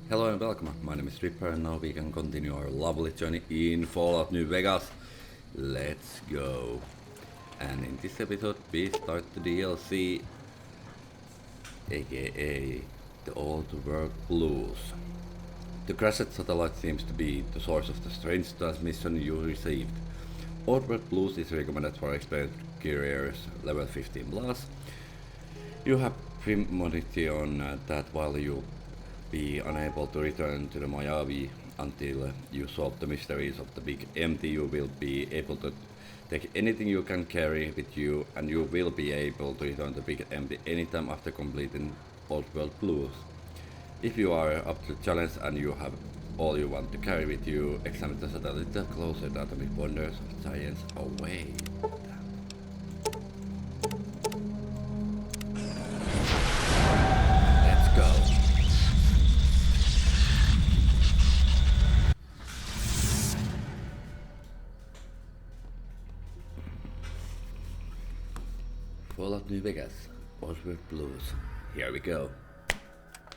Hello and welcome, my name is 𝚱𝚒 and now we can continue our lovely journey in Fallout New Vegas. Let's go. And in this episode we start the DLC, aka the Old World Blues. The crashed satellite seems to be the source of the strange transmission you received. Old World Blues is recommended for experienced carriers level 15+. You have premonition on that while you be unable to return to the Mojave until you solve the mysteries of the Big Empty. You will be able to take anything you can carry with you, and you will be able to return to Big Empty anytime after completing Old World Blues. If you are up to the challenge and you have all you want to carry with you, examine the satellite closer the atomic wonders of science away. Let's go. Fallout New Vegas, Old World Blues. Here we go.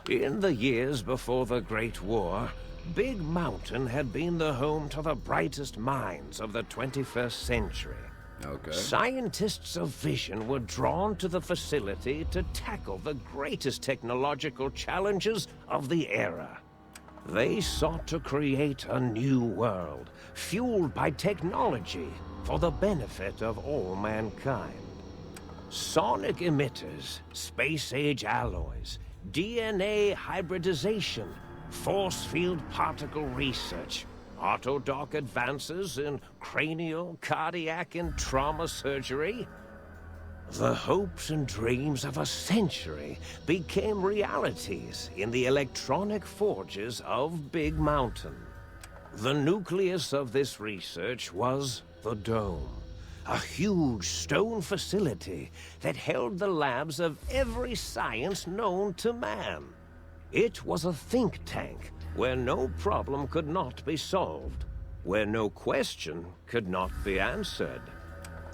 In the years before the Great War, Big Mountain had been the home to the brightest minds of the 21st century. Okay. Scientists of vision were drawn to the facility to tackle the greatest technological challenges of the era. They sought to create a new world, fueled by technology for the benefit of all mankind. Sonic emitters, space-age alloys, DNA hybridization, force field particle research, autodoc advances in cranial, cardiac, and trauma surgery. The hopes and dreams of a century became realities in the electronic forges of Big Mountain. The nucleus of this research was the Dome. A huge stone facility that held the labs of every science known to man. It was a think tank where no problem could not be solved, where no question could not be answered.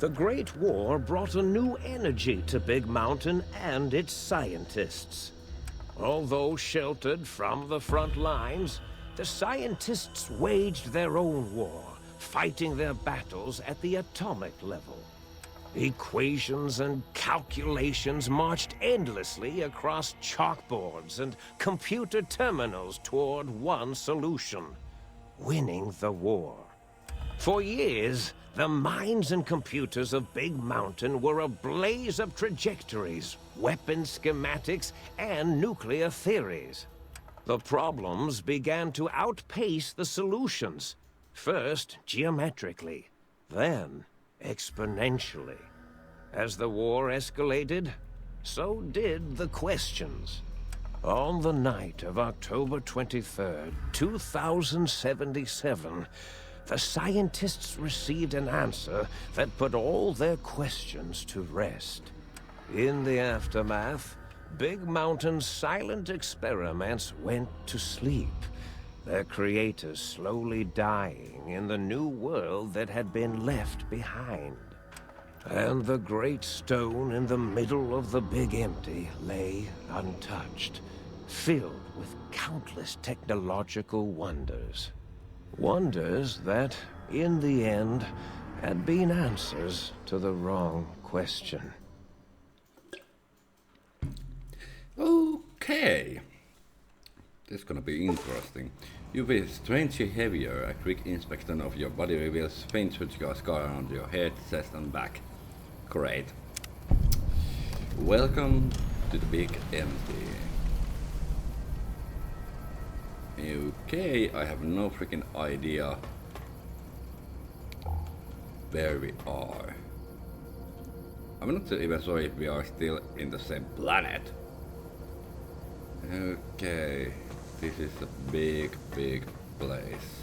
The Great War brought a new energy to Big Mountain and its scientists. Although sheltered from the front lines, the scientists waged their own war, fighting their battles at the atomic level. Equations and calculations marched endlessly across chalkboards and computer terminals toward one solution: winning the war. For years, the minds and computers of Big Mountain were a blaze of trajectories, weapon schematics, and nuclear theories. The problems began to outpace the solutions. First geometrically, then exponentially. As the war escalated, so did the questions. On the night of October 23rd, 2077, the scientists received an answer that put all their questions to rest. In the aftermath, Big Mountain's silent experiments went to sleep, their creators slowly dying in the new world that had been left behind. And the great stone in the middle of the Big Empty lay untouched, filled with countless technological wonders. Wonders that, in the end, had been answers to the wrong question. Okay. This is gonna be interesting. You feel strangely heavier. A quick inspection of your body reveals faint surgical scar around your head, chest and back. Great. Welcome to the Big Empty. Okay, I have no freaking idea where we are. I'm not even sure if we are still in the same planet. Okay. This is a big place.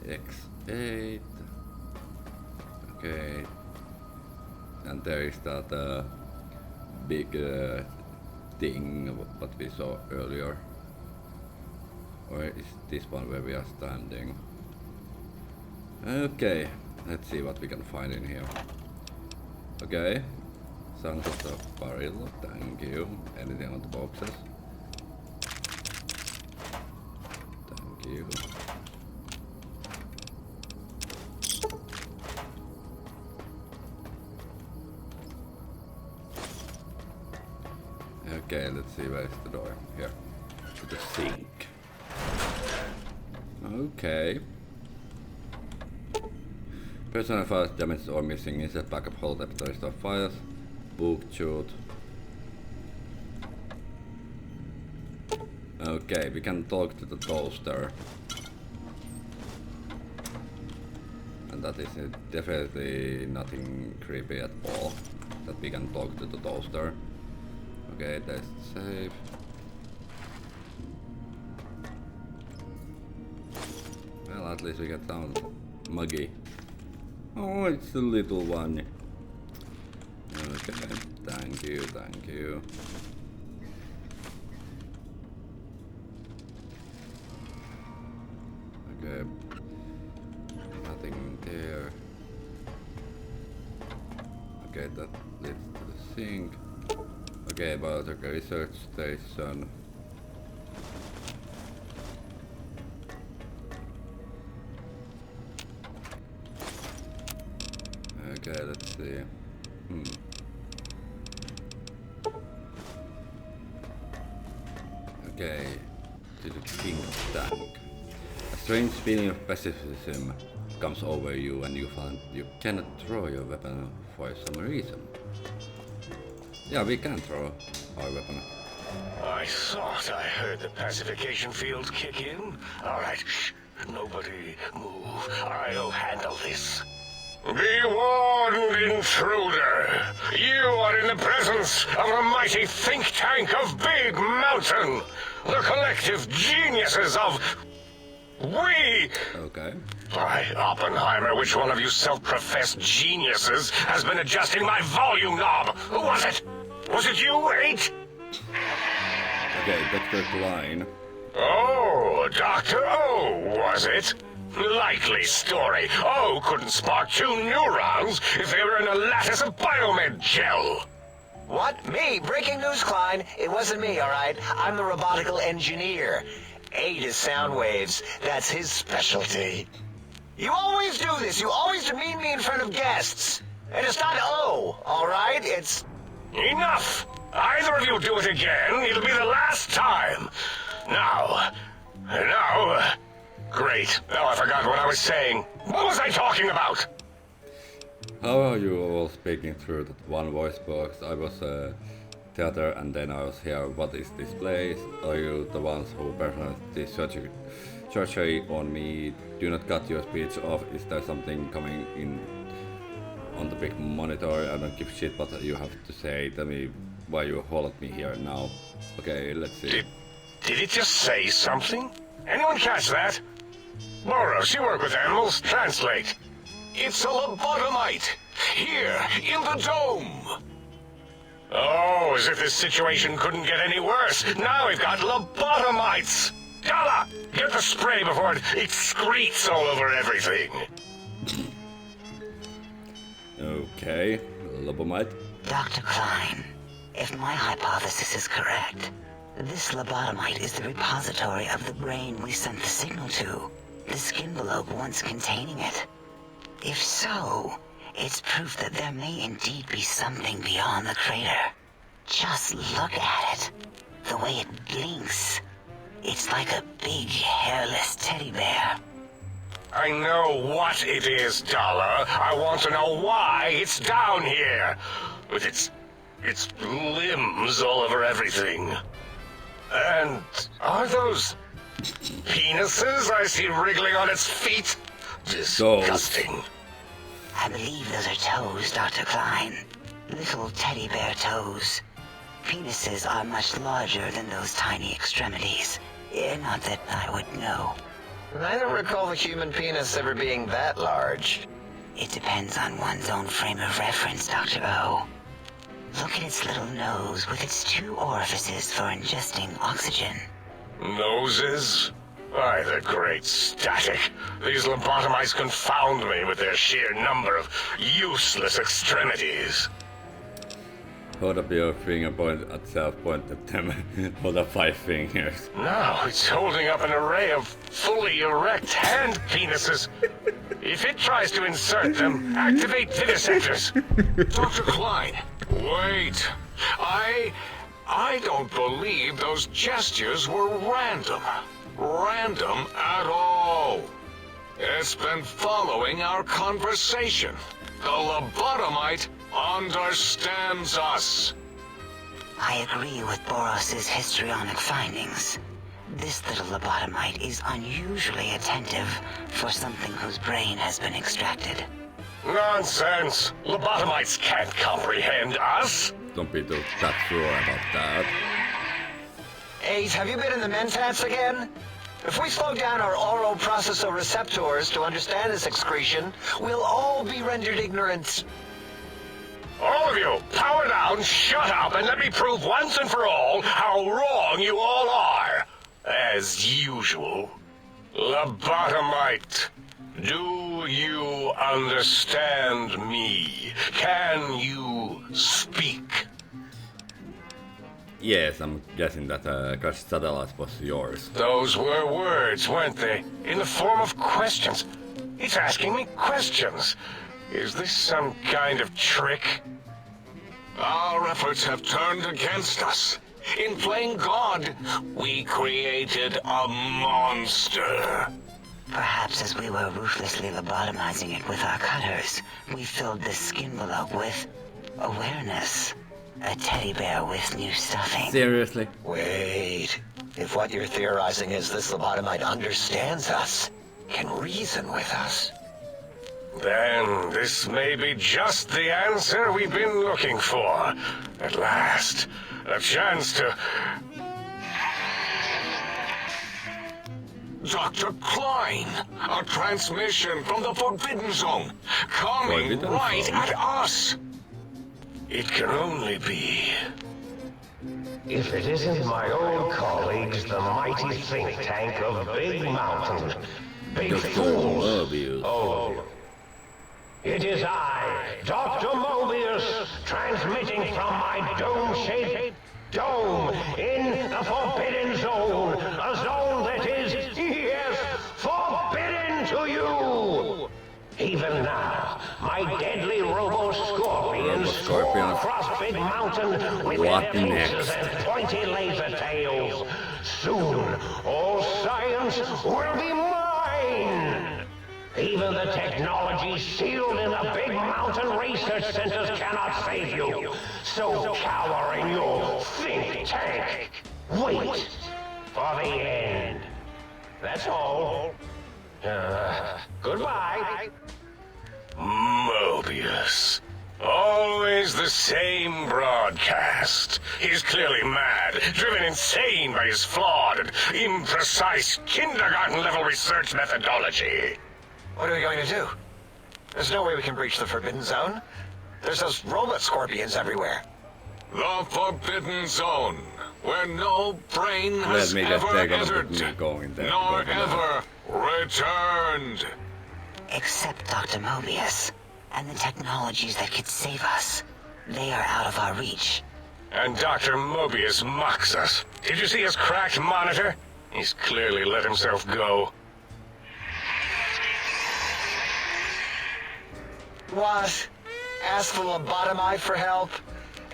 X8. Okay. And there is that big thing what we saw earlier. Or is this one where we are standing? Okay. Let's see what we can find in here. Okay. Sounds of the barrel, thank you. Anything on the boxes? you. Okay, let's see where's the door. Here. To the sink. Okay. Personal files damaged or missing. Insert backup hold up to restore files. Book shoot. Okay, we can talk to the toaster. And that is definitely nothing creepy at all. That we can talk to the toaster. Okay, that's safe. Well, at least we get some muggy. Oh, it's the little one. Okay, thank you, thank you. Okay, nothing there. Okay, that leads to the sink. Okay, about the research station. Okay, let's see. Okay, to the king tank. A strange feeling of pacifism comes over you and you find you cannot throw your weapon for some reason. Yeah, we can throw our weapon. I thought I heard the pacification field kick in. All right, shh. Nobody move. I'll handle this. Be warned, intruder. You are in the presence of the mighty think tank of Big Mountain. The collective geniuses of... We... Okay. By Oppenheimer, which one of you self-professed geniuses has been adjusting my volume knob? Who was it? Was it you, 8? Okay, Dr. Klein. Oh, Dr. O, was it? Likely story. O couldn't spark 2 neurons if they were in a lattice of biomed gel. What? Me? Breaking news, Klein. It wasn't me, all right? I'm the robotical engineer. 8 is sound waves. That's his specialty. You always do this. You always demean me in front of guests. And it's not O, all right? It's... Enough! Either of you do it again, it'll be the last time. Now... Great. Now I forgot what I was saying. What was I talking about? How are you all speaking through that one voice box? I was theater and then I was here. What is this place? Are you the ones who performed this surgery on me? Do not cut your speech off. Is there something coming in on the big monitor? I don't give shit what you have to say. Tell me why you followed me here now. Okay, let's see. Did it just say something? Anyone catch that? Boros, you work with animals. Translate. It's a lobotomite. Here, in the dome. Oh, as if this situation couldn't get any worse. Now we've got lobotomites. Dala, get the spray before it excretes all over everything. Okay, lobomite. Dr. Klein, if my hypothesis is correct, this lobotomite is the repository of the brain we sent the signal to, the skin envelope once containing it. If so, it's proof that there may indeed be something beyond the crater. Just look at it. The way it blinks. It's like a big, hairless teddy bear. I know what it is, Dala. I want to know why it's down here. With its limbs all over everything. And are those penises I see wriggling on its feet? Disgusting. I believe those are toes, Dr. Klein. Little teddy bear toes. Penises are much larger than those tiny extremities. Not that I would know. I don't recall the human penis ever being that large. It depends on one's own frame of reference, Dr. O. Look at its little nose with its 2 orifices for ingesting oxygen. Noses? By the great static. These lobotomites confound me with their sheer number of useless extremities. Hold up your finger, point at self, point at them. Hold up 5 fingers. Now it's holding up an array of fully erect hand penises. If it tries to insert them, activate vivisectors. Dr. Klein, wait. I don't believe those gestures were random. Random at all. It's been following our conversation. The lobotomite understands us. I agree with Boros' histrionic findings. This little lobotomite is unusually attentive for something whose brain has been extracted. Nonsense! Lobotomites can't comprehend us. Don't be too that sure about that. Ace, have you been in the mentats again? If we slow down our oral processoreceptors to understand this excretion, we'll all be rendered ignorant. All of you, power down, shut up, and let me prove once and for all how wrong you all are. As usual. Lobotomite, do you understand me? Can you speak? Yes, I'm guessing that crashed satellite was yours. Those were words, weren't they? In the form of questions. It's asking me questions. Is this some kind of trick? Our efforts have turned against us. In playing God, we created a monster. Perhaps as we were ruthlessly lobotomizing it with our cutters, we filled this skin envelope with awareness. A teddy bear with new stuffing. Seriously? Wait. If what you're theorizing is this lobotomite understands us, can reason with us, then this may be just the answer we've been looking for. At last, a chance to... Dr. Klein, a transmission from the Forbidden Zone, coming Forbidden right Zone? at us. It can only be... If it isn't my old colleagues, the mighty think tank of Big Mountain. Big Dr. fools. Mobius. Oh. It is I, Dr. Mobius, transmitting from my dome-shaped dome in the Forbidden Zone. A zone that is, yes, forbidden to you. Even now, my deadly robo-scorpions soar across Big Mountain with What their next? pincers and pointy laser tails. Soon, all science will be mine. Even the technology sealed in the Big Mountain research centers cannot save you. So cower in your think tank. Wait for the end. That's all. Goodbye. Mobius. Always the same broadcast. He's clearly mad, driven insane by his flawed and imprecise kindergarten-level research methodology. what are we going to do? There's no way we can breach the Forbidden Zone. There's those robot scorpions everywhere. The Forbidden Zone, where no brain Let has me just ever take a look entered, at me going there. nor going there. ever returned. Except Dr. Mobius and the technologies that could save us. They are out of our reach. And Dr. Mobius mocks us. Did you see his cracked monitor? He's clearly let himself go. What? Ask the lobotomite for help?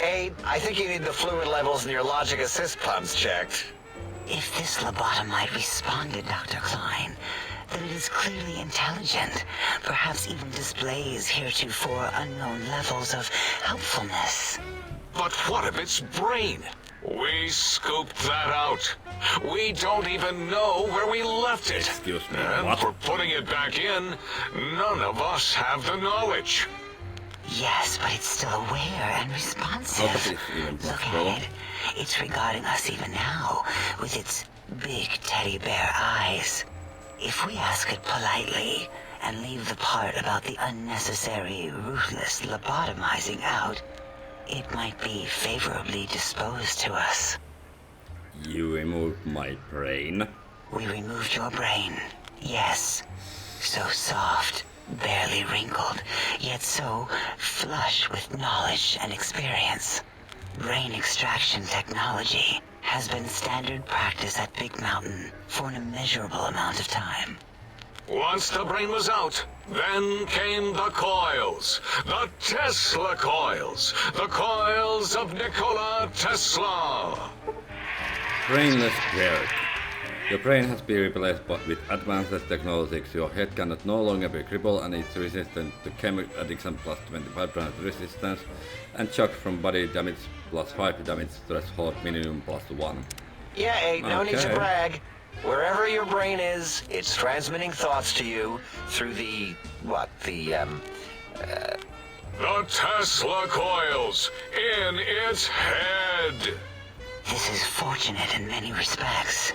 Aid, I think you need the fluid levels in your logic assist pumps checked. If this lobotomite responded, Dr. Klein, then it is clearly intelligent, perhaps even displays heretofore unknown levels of helpfulness. But what of its brain? We scooped that out. We don't even know where we left it. Excuse me, And what? for putting it back in, none of us have the knowledge. Yes, but it's still aware and responsive. How could this even Look possible? at it. It's regarding us even now with its big teddy bear eyes. If we ask it politely and leave the part about the unnecessary, ruthless lobotomizing out, it might be favorably disposed to us. You removed my brain. We removed your brain, yes. So soft, barely wrinkled, yet so flush with knowledge and experience. Brain extraction technology has been standard practice at Big Mountain for an immeasurable amount of time. Once the brain was out, then came the coils. The Tesla coils. The coils of Nikola Tesla. Brainless Greg. Your brain has been replaced with advanced technologies. Your head cannot no longer be crippled and it's resistant to chemical addiction plus 25% resistance and shock from body damage plus 5 damage threshold minimum plus 1. Yeah, Aid, no need to Okay. brag. Wherever your brain is, it's transmitting thoughts to you through the Tesla coils in its head. This is fortunate in many respects.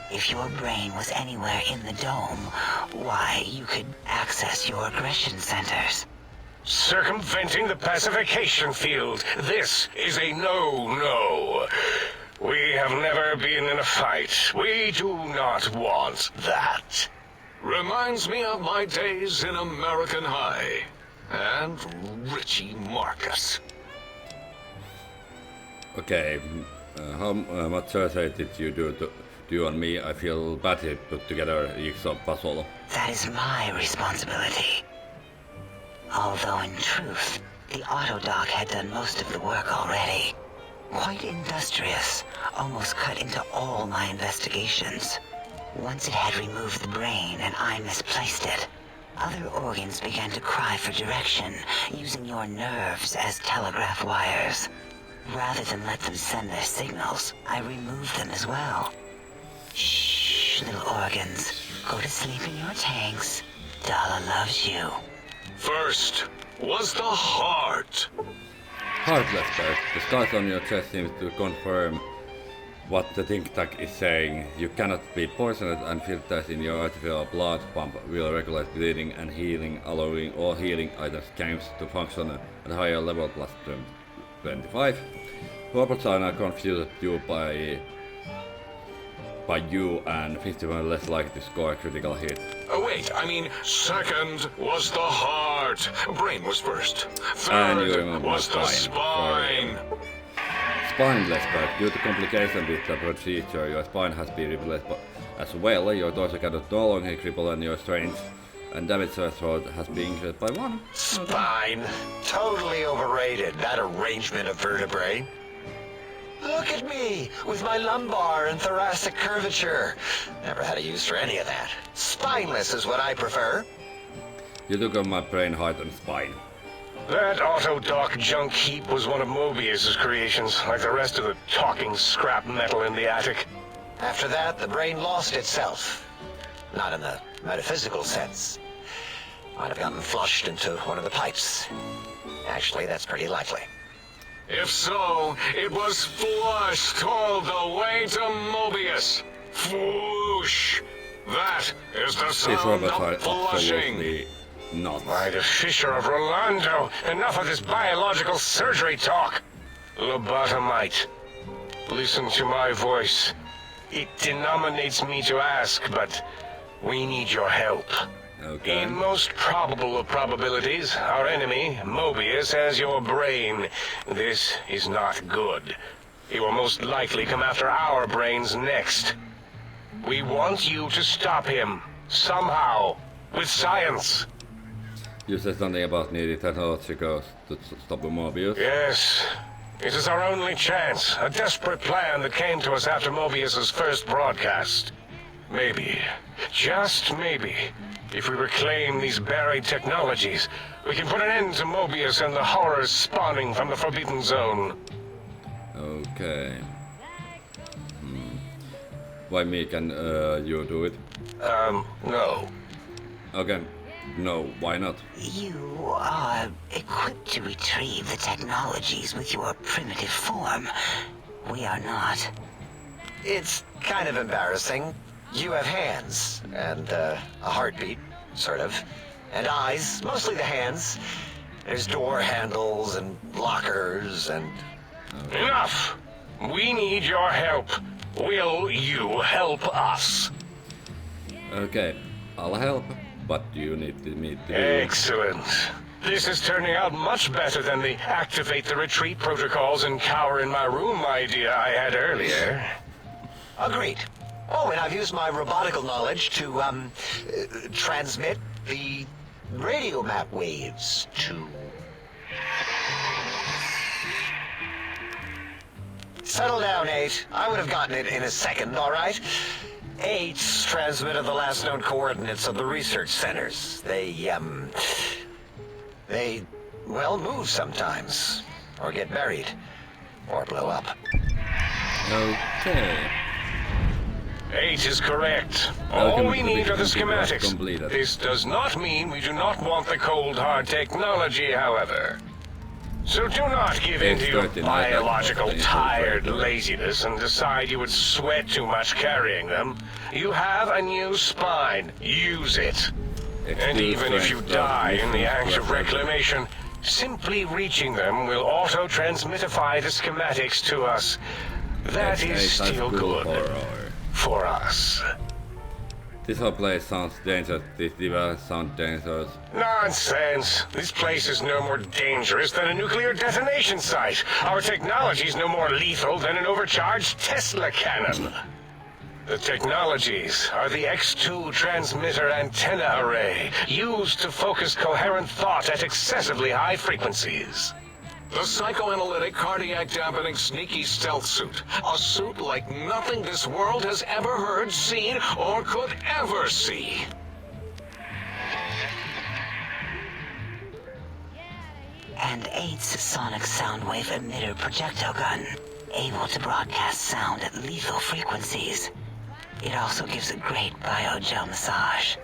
If your brain was anywhere in the dome, why, you could access your aggression centers. Circumventing the pacification field. This is a no-no. We have never been in a fight. We do not want that. Reminds me of my days in American High. And Richie Marcus. Okay, how much surgery did you do on me? I feel badly put together jigsaw puzzle. That is my responsibility. Although in truth, the Autodoc had done most of the work already. Quite industrious, almost cut into all my investigations. Once it had removed the brain and I misplaced it, other organs began to cry for direction, using your nerves as telegraph wires. Rather than let them send their signals, I removed them as well. Shh, little organs. Go to sleep in your tanks. Dala loves you. First was the heart. Heartless bird. The scars on your chest seem to confirm what the think tank is saying. You cannot be poisoned, and filters in your artificial blood pump will regulate bleeding and healing, allowing all healing items games to function at a higher level plus 25. Robots are now confused by you and 50% less likely to score a critical hit. Oh wait, I mean, second was the heart. Brain was first. And you Third remember was the spine. Spineless bird. Due to complication with the procedure, your spine has been replaced as well. Your torso cannot no longer cripple and your strength and damage threshold has been increased by 1. spine. Totally overrated, that arrangement of vertebrae. Look at me, with my lumbar and thoracic curvature. Never had a use for any of that. Spineless is what I prefer. You took on my brain, heart and spine. That Autodoc junk heap was one of Mobius's creations, like the rest of the talking scrap metal in the attic. After that, the brain lost itself. Not in the metaphysical sense. Might have gotten flushed into one of the pipes. Actually, that's pretty likely. If so, it was flushed all the way to Mobius. Flush. That is the These sound robots are of flushing. absolutely not. By the Fisher of Rolando, enough of this biological surgery talk. Lobotomite, listen to my voice. It denominates me to ask, but we need your help. Okay. In most probable of probabilities, our enemy, Mobius, has your brain. This is not good. He will most likely come after our brains next. We want you to stop him, somehow, with science. You said something about needing technology to stop Mobius. Yes, it is our only chance, a desperate plan that came to us after Mobius's first broadcast. Maybe, just maybe, if we reclaim these buried technologies, we can put an end to Mobius and the horrors spawning from the Forbidden Zone. Okay. Why me? Can you do it? No. Okay. No, why not? You are equipped to retrieve the technologies with your primitive form. We are not. It's kind of embarrassing. You have hands, and a heartbeat, sort of, and eyes, mostly the hands. There's door handles and lockers and... Enough! We need your help. Will you help us? Okay, I'll help, but you need me to do... Excellent. This is turning out much better than the activate the retreat protocols and cower in my room idea I had earlier. Agreed. Oh, and I've used my robotical knowledge to, transmit the radio map waves to... Settle down, 8. I would have gotten it in a second, all right? 8's transmitted the last known coordinates of the research centers. They, well, move sometimes. Or get buried. Or blow up. Okay. 8 is correct. Welcome All we to the need are the computer schematics. completed. This does not mean we do not want the cold hard technology, however. So do not give in to your 𝚙𝚑 biological 𝚑𝚑 tired laziness and decide you would sweat too much carrying them. You have a new spine. Use it. And even if you die in the act of reclamation, simply reaching them will auto-transmitify the schematics to us. That is still good for us. This whole place sounds dangerous. This device sounds dangerous. Nonsense. This place is no more dangerous than a nuclear detonation site. Our technology is no more lethal than an overcharged Tesla cannon. The technologies are the X2 transmitter antenna array, used to focus coherent thought at excessively high frequencies. The psychoanalytic cardiac dampening sneaky stealth suit. A suit like nothing this world has ever heard, seen, or could ever see. And 8's sonic sound wave emitter projectile gun, able to broadcast sound at lethal frequencies. It also gives a great biogel massage.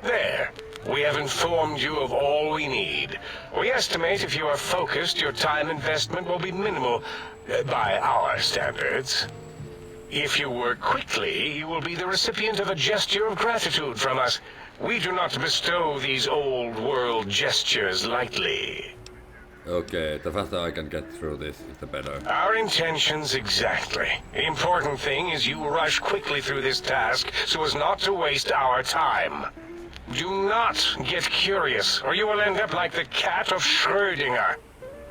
There. We have informed you of all we need. We estimate if you are focused, your time investment will be minimal, by our standards. If you work quickly, you will be the recipient of a gesture of gratitude from us. We do not bestow these old-world gestures lightly. Okay, the faster I can get through this, the better. Our intentions exactly. The important thing is you rush quickly through this task so as not to waste our time. Do not get curious, or you will end up like the cat of Schrödinger.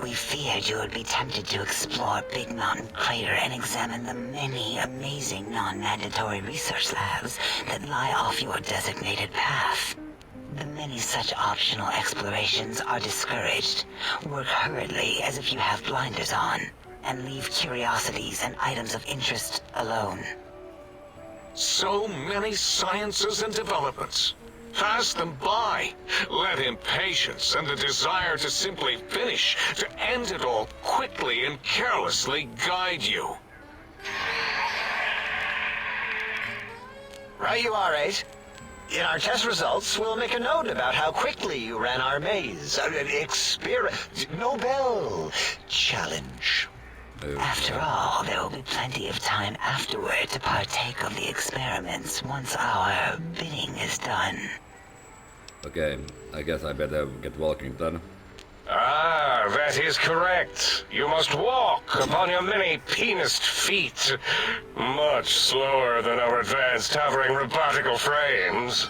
We feared you would be tempted to explore Big Mountain Crater and examine the many amazing non-mandatory research labs that lie off your designated path. The many such optional explorations are discouraged. Work hurriedly as if you have blinders on, and leave curiosities and items of interest alone. So many sciences and developments. Pass them by. Let impatience and the desire to simply finish, to end it all quickly and carelessly guide you. Right you are, 8. In our test results, we'll make a note about how quickly you ran our maze. Nobel challenge. After all, there will be plenty of time afterward to partake of the experiments once our bidding is done. Okay, I guess I better get walking then. Ah, that is correct. You must walk upon your many penised feet. Much slower than our advanced hovering robotical frames.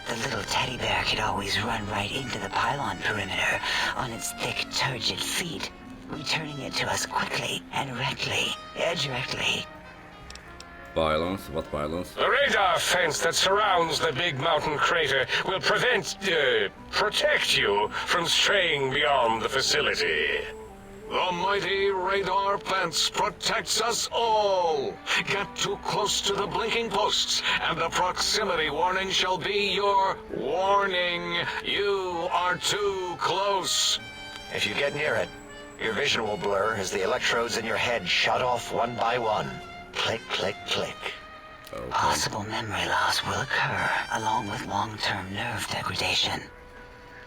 The little teddy bear could always run right into the pylon perimeter on its thick, turgid feet, returning it to us quickly and directly. Violence? What violence? The radar fence that surrounds the big mountain crater will protect you from straying beyond the facility. The mighty radar fence protects us all. Get too close to the blinking posts, and the proximity warning shall be your warning. You are too close. If you get near it, your vision will blur as the electrodes in your head shut off one by one. Click, click, click. Okay. Possible memory loss will occur, along with long-term nerve degradation.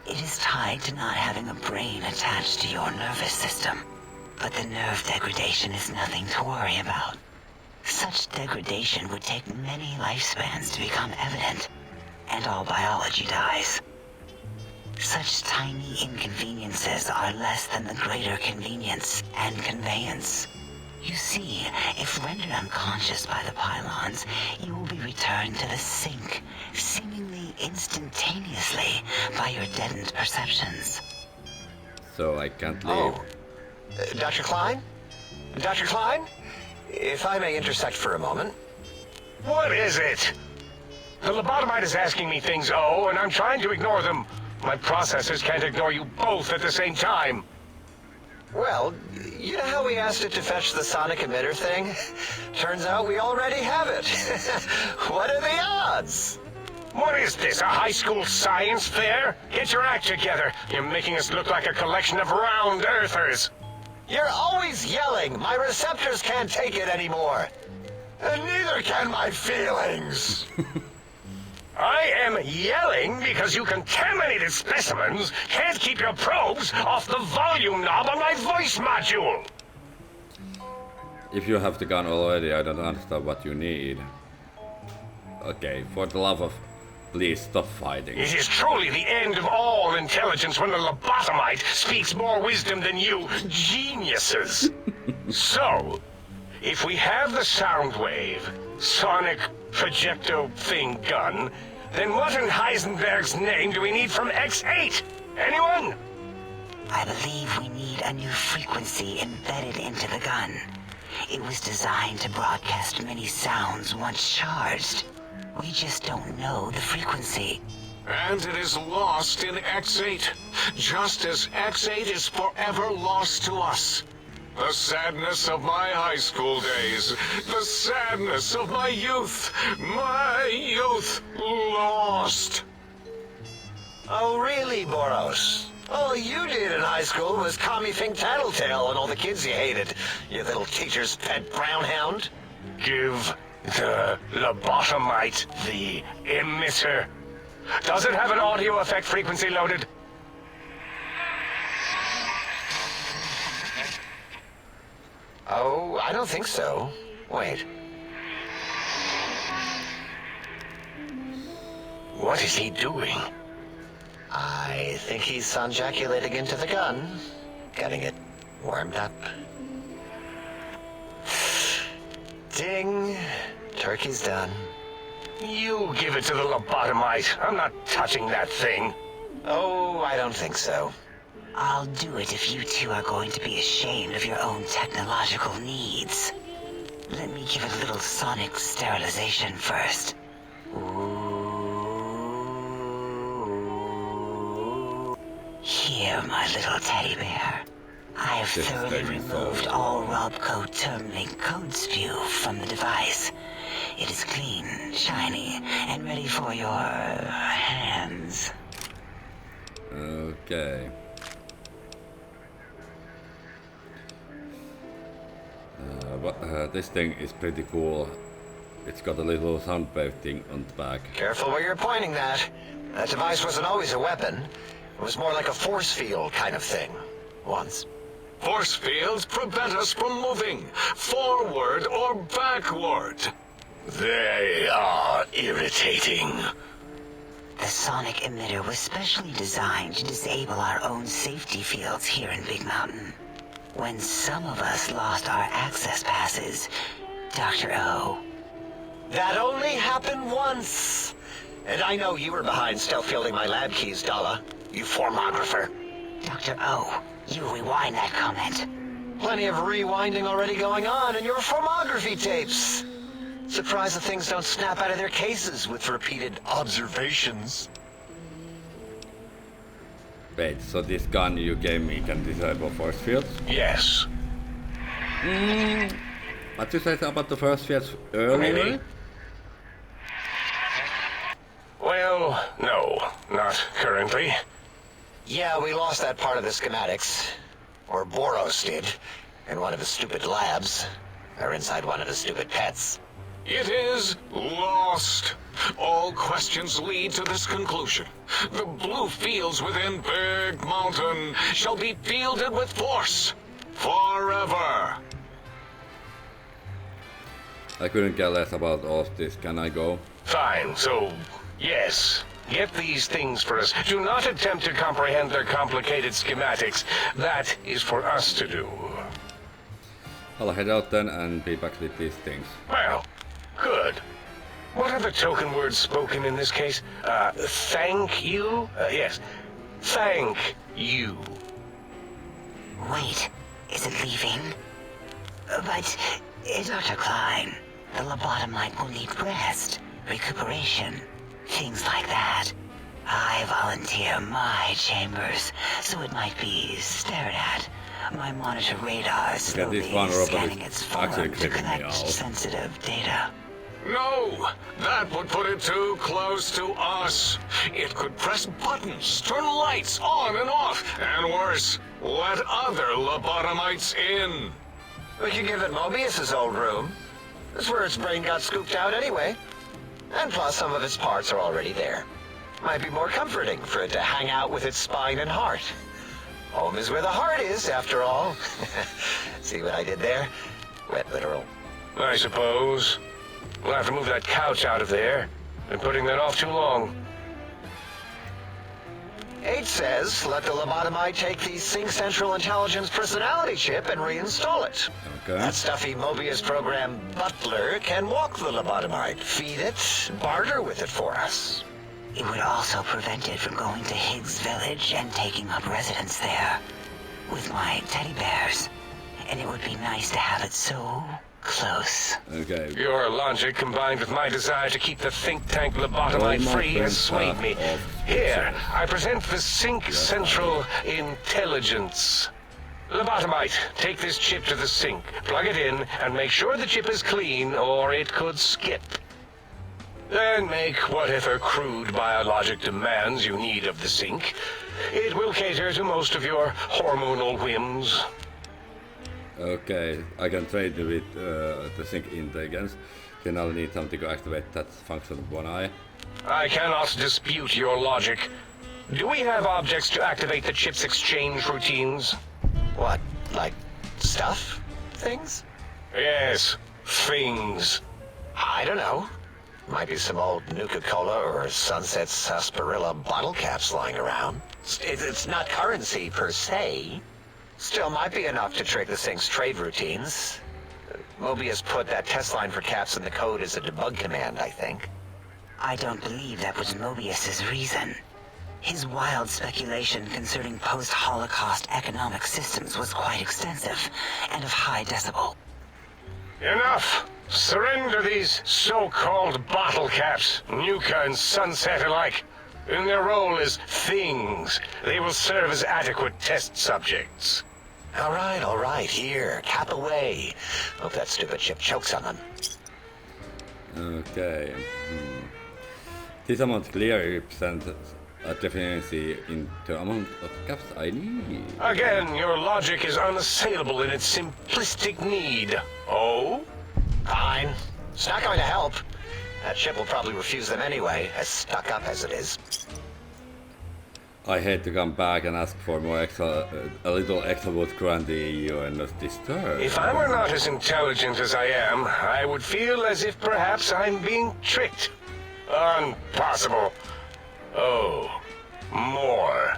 It is tied to not having a brain attached to your nervous system, but the nerve degradation is nothing to worry about. Such degradation would take many lifespans to become evident, and all biology dies. Such tiny inconveniences are less than the greater convenience and conveyance. You see, if rendered unconscious by the pylons, you will be returned to the sink, seemingly instantaneously, by your deadened perceptions. so I can't leave. Oh, Dr. Klein? Dr. Klein? If I may intersect for a moment. What is it? The lobotomite is asking me things, oh, and I'm trying to ignore them. My processors can't ignore you both at the same time. Well, you know how we asked it to fetch the sonic emitter thing? Turns out we already have it. What are the odds? What is this, a high school science fair? Get your act together. You're making us look like a collection of round earthers. You're always yelling. My receptors can't take it anymore. And neither can my feelings. I am yelling because you contaminated specimens can't keep your probes off the volume knob on my voice module. If you have the gun already, I don't understand what you need. Okay, for the love of... Please stop fighting. It is truly the end of all intelligence when the lobotomite speaks more wisdom than you geniuses. So, if we have the sound wave, sonic projecto thing gun, then what in Heisenberg's name do we need from X8? Anyone? I believe we need a new frequency embedded into the gun. It was designed to broadcast many sounds once charged. We just don't know the frequency. And it is lost in X8, just as X8 is forever lost to us. The sadness of my high school days, the sadness of my youth lost. Oh, really, Boros? All you did in high school was call me 𝚘𝚘𝚘𝚘 and all the kids you hated, you little teacher's pet brown hound. Give the lobotomite the emitter. Does it have an audio effect frequency loaded? Oh, I don't think so. Wait. What is he doing? I think he's sonjaculating into the gun, getting it warmed up. Ding. Turkey's done. You give it to the lobotomite. I'm not touching that thing. Oh, I don't think so. I'll do it if you two are going to be ashamed of your own technological needs. Let me give it a little sonic sterilization first. Ooh. Here, my little teddy bear. I have thoroughly removed all 𝚘𝚐 code spew from the device. It is clean, shiny, and ready for your hands. Okay. This thing is pretty cool. It's got a little sound wave thing on the back. Careful where you're pointing that. That device wasn't always a weapon. It was more like a force field kind of thing. Once. Force fields prevent us from moving, forward or backward. They are irritating. The sonic emitter was specially designed to disable our own safety fields here in Big Mountain. When some of us lost our access passes, Dr. O. That only happened once. And I know you were behind stealth fielding my lab keys, Dala. You formographer. Dr. O, you rewind that comment. Plenty of rewinding already going on in your formography tapes. Surprised the things don't snap out of their cases with repeated observations. Wait, so this gun you gave me can disable force fields? Yes. What you said about the force fields earlier? Maybe. Well, no, not currently. Yeah, we lost that part of the schematics. Or Boros did. In one of his stupid labs. Or inside one of his stupid pets. It is lost. All questions lead to this conclusion. The blue fields within Big Mountain shall be fielded with force. Forever. I couldn't care less about all of this. Can I go? Fine, so, yes. Get these things for us. Do not attempt to comprehend their complicated schematics. That is for us to do. I'll head out then and be back with these things. Well, good. What are the token words spoken in this case? Thank you? Yes. Thank you. Wait, is it leaving? But, Dr. Klein, the lobotomite will need rest, recuperation, things like that. I volunteer my chambers, so it might be stared at. My monitor radar slowly scanning its form to collect sensitive data. No! That would put it too close to us. It could press buttons, turn lights on and off, and worse, let other lobotomites in. We could give it Mobius's old room. That's where its brain got scooped out anyway. And plus, some of its parts are already there. Might be more comforting for it to hang out with its spine and heart. Home is where the heart is, after all. See what I did there? Wet literal. I suppose. We'll have to move that couch out of there. Been putting that off too long. 8 says, let the lobotomite take the Sync Central Intelligence personality chip and reinstall it. Okay. That stuffy Mobius program butler can walk the lobotomite, feed it, barter with it for us. It would also prevent it from going to Higgs Village and taking up residence there with my teddy bears. And it would be nice to have it so close. Okay. Your logic combined with my desire to keep the think tank lobotomite free has swayed me. Here, I present the Sync Central Intelligence. Lobotomite, take this chip to the sink, plug it in, and make sure the chip is clean or it could skip. Then make whatever crude biologic demands you need of the sink. It will cater to most of your hormonal whims. Okay, I can trade with the sync intelligence. Then I'll need something to activate that function of one eye. I cannot dispute your logic. Do we have objects to activate the chip's exchange routines? What, like stuff? Things? Yes, things. I don't know. Might be some old Nuka-Cola or Sunset Sarsaparilla bottle caps lying around. It's not currency per se. Still might be enough to trick the Sync's trade routines. Mobius put that test line for caps in the code as a debug command, I think. I don't believe that was Mobius's reason. His wild speculation concerning post-Holocaust economic systems was quite extensive and of high decibel. Enough! Surrender these so-called bottle caps, Nuka and Sunset alike. In their role as things, they will serve as adequate test subjects. All right, here, cap away. Hope that stupid chip chokes on them. Okay. This amount clearly represents a deficiency in the amount of caps I need. Again, your logic is unassailable in its simplistic need. Oh? Fine. It's not going to help. That chip will probably refuse them anyway, as stuck up as it is. I hate to come back and ask for more extra, a little extra would grant the EU and not disturb. If I were not as intelligent as I am, I would feel as if perhaps I'm being tricked. Impossible. Oh, more.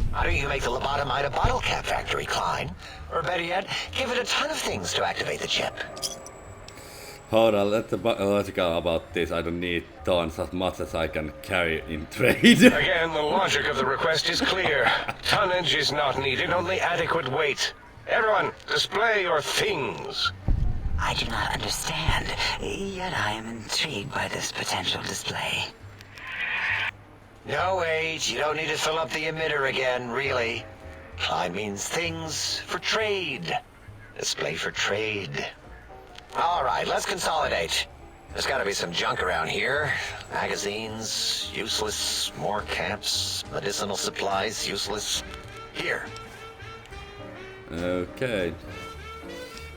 Why don't you make the lobotomite a bottle cap factory, Klein? Or better yet, give it a ton of things to activate the chip. Hold on, let the logical about this. I don't need tons as much as I can carry in trade. Again, the logic of the request is clear. Tonnage is not needed, only adequate weight. Everyone, display your things. I do not understand, yet I am intrigued by this potential display. No, wait, you don't need to fill up the emitter again, really. Klein means things for trade. Display for trade. All right, let's consolidate. There's got to be some junk around here. Magazines, useless. More camps, medicinal supplies, useless. Here. Okay.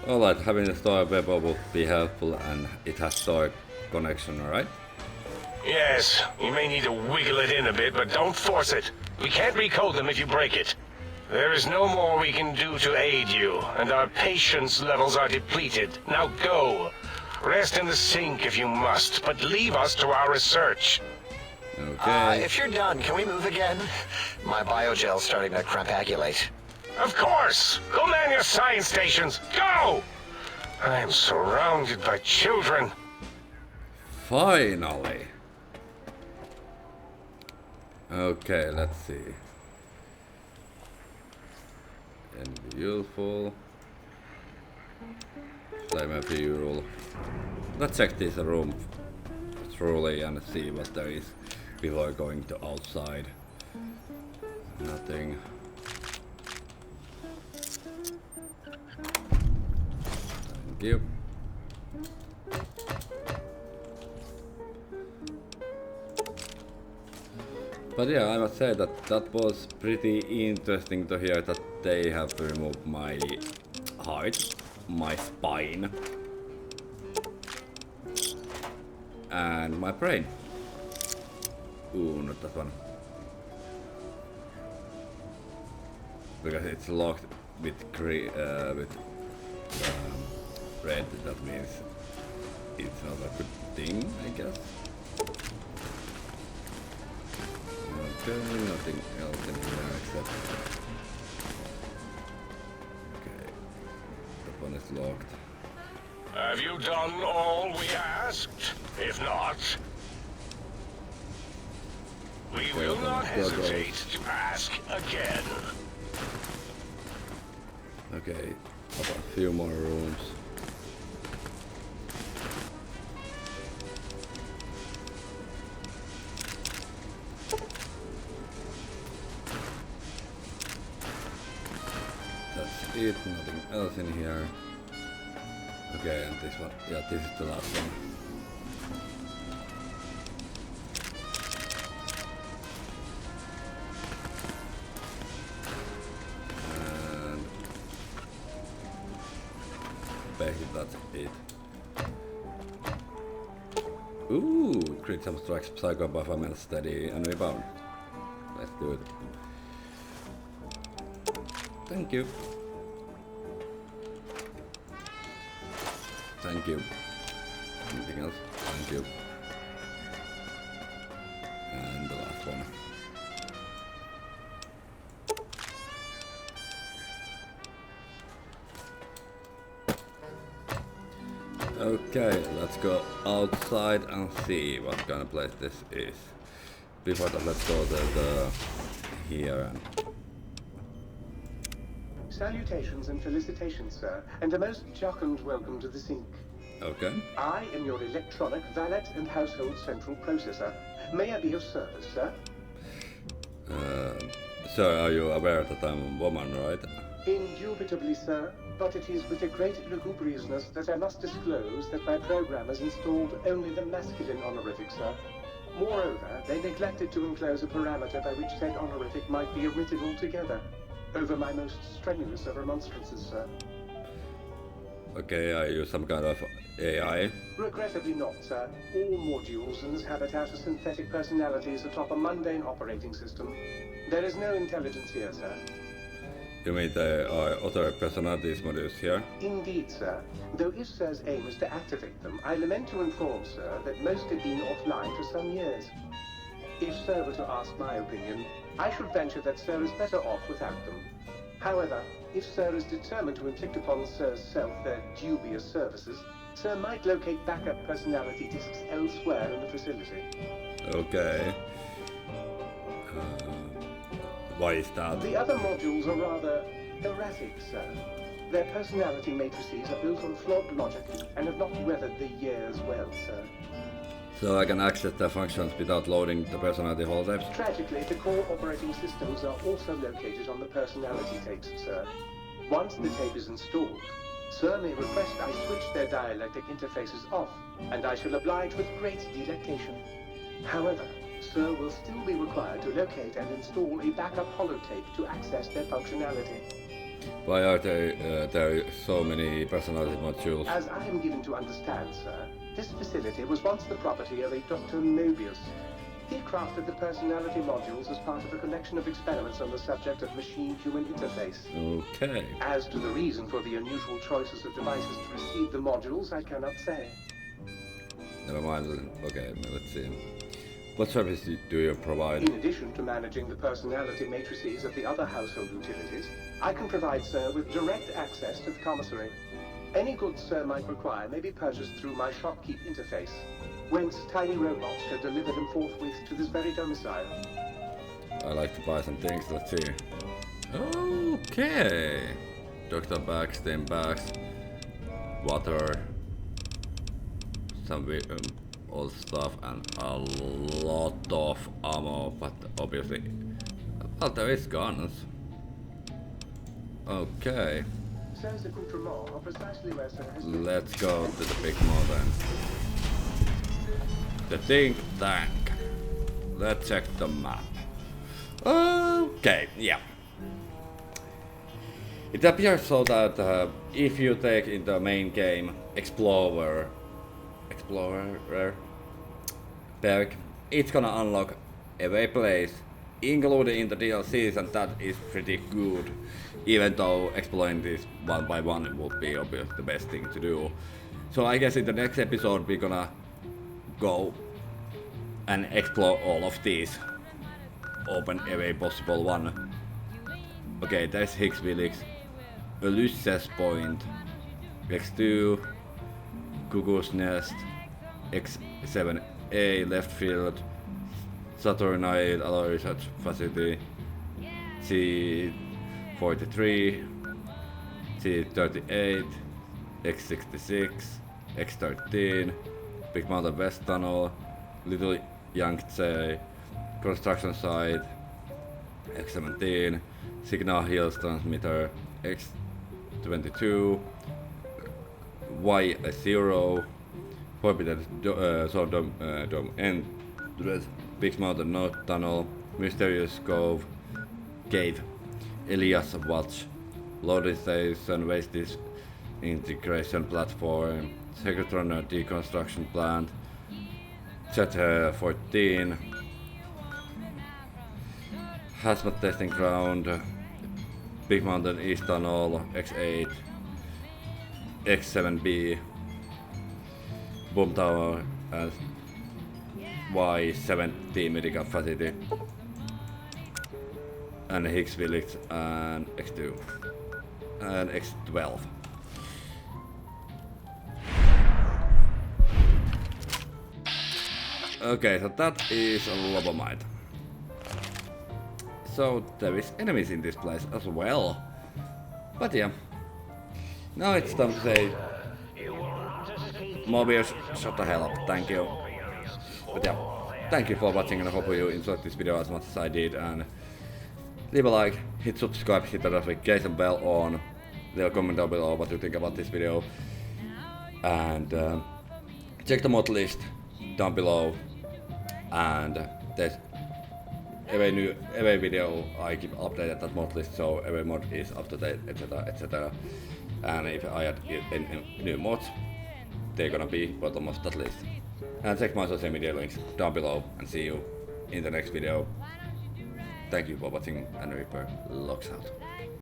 Alright, having a store web would be helpful and it has store connection, alright? Yes, you may need to wiggle it in a bit, but don't force it. We can't recode them if you break it. There is no more we can do to aid you, and our patience levels are depleted. Now go. Rest in the sink if you must, but leave us to our research. Okay. If you're done, can we move again? My biogel's starting to crampagulate. Of course! Go man your science stations! Go! I am surrounded by children. Finally. Okay, let's see. and useful. Same as usual. Let's check this room thoroughly and see what there is before going to outside. Nothing. Thank you. But yeah, I must say that that was pretty interesting to hear that they have removed my height, my spine, and my brain. Ooh, not that one. Because it's locked with red, that means it's not a good thing, I guess. Okay, nothing else in here except... Okay, that one is locked. Have you done all we asked? If not, we will not hesitate to ask again. Okay, about a few more rooms. That's it, nothing else in here. Okay, and this one, yeah, this is the last one. And basically that's it. Ooh, crit some strikes, psycho buff, and steady and rebound. Let's do it. Thank you. Thank you. Anything else? Thank you. And the last one. Okay, let's go outside and see what kind of place this is. Before that, let's go to here and... Salutations and felicitations, sir, and a most jocund welcome to the sink. Okay. I am your electronic valet and household central processor. May I be of service, sir? Sir, are you aware that I'm a woman, right? Indubitably, sir, but it is with a great lugubriousness that I must disclose that my programmers installed only the masculine honorific, sir. Moreover, they neglected to enclose a parameter by which said honorific might be omitted altogether. Over my most strenuous of remonstrances, sir. Okay, are you some kind of AI? Regrettably not, sir. All modules inhabit outer synthetic personalities atop a mundane operating system. There is no intelligence here, sir. You mean there are other personalities modules here? Indeed, sir. Though if sir's aim is to activate them, I lament to inform, sir, that most have been offline for some years. If sir were to ask my opinion, I should venture that sir is better off without them. However, if sir is determined to inflict upon sir's self their dubious services, sir might locate backup personality disks elsewhere in the facility. Okay. Why is that? The other modules are rather erratic, sir. Their personality matrices are built on flawed logic and have not weathered the years well, sir. So I can access their functions without loading the personality holotapes? Tragically, the core operating systems are also located on the personality tapes, sir. Once the tape is installed, sir may request I switch their dialectic interfaces off, and I shall oblige with great delectation. However, sir will still be required to locate and install a backup holotape to access their functionality. Why are there so many personality modules? As I am given to understand, sir, this facility was once the property of a Dr. Mobius. He crafted the personality modules as part of a collection of experiments on the subject of machine-human interface. Okay. As to the reason for the unusual choices of devices to receive the modules, I cannot say. Never mind. Okay, let's see. What service do you provide? In addition to managing the personality matrices of the other household utilities, I can provide sir with direct access to the commissary. Any goods sir might require may be purchased through my shopkeep interface, whence tiny robots shall deliver them forthwith to this very domicile. I like to buy some things, let's see. Okay. Dr. bags, stem bags, water, some old stuff, and a lot of ammo, but obviously, well, there is guns. Okay. 𝚕𝚎 are precisely where Sir has been. Let's go to the big mountain. The think tank. Let's check the map. Okay, yeah. It appears so that if you take in the main game Explorer perk, it's gonna unlock every place, including in the DLCs, and that is pretty good. Even though exploring this one by one would be obviously the best thing to do. So I guess in the next episode we're gonna go and explore all of these. Open every possible one. Okay, there's 𝚘𝚑𝚑𝚑, Ulysses Point, X2, Cuckoo's Nest, X7A left field, 𝚘𝚑𝚐 Alloy Research Facility, 𝚘𝚑𝚒, 𝚘𝚑𝚑𝚑, X66, X13, Big Mountain West Tunnel, Little 𝚘𝚘𝚒 construction site, X17, Signal Hills Transmitter, X22, Y0, Forbidden Zone Dome Entrance, Big Mountain North Tunnel, Mysterious Cave, Elias Watch, Loading Station, Waste Integration Platform, Secretron Deconstruction Plant, Z14, Hazmat Testing Ground, Big Mountain East Tunnel, X8, X7B, Boom Tower, and Y17 Medical Facility, and 𝚘𝚑𝚑𝚑 and X2, and X12. Okay, so that is a Lobotomite. So there is enemies in this place as well. But yeah, now it's time to say Mobius, shut the hell up, thank you. But yeah, thank you for watching and I hope you enjoyed this video as much as I did, and leave a like, hit subscribe, hit the notification bell on, leave a comment down below what you think about this video, and check the mod list down below, and there's every video I keep updated that mod list, so every mod is up to date, etc, etc. And if I add any new mods, they're gonna be bottom of that list. And check my social media links down below, and see you in the next video. Thank you for watching, and Reaper logs out.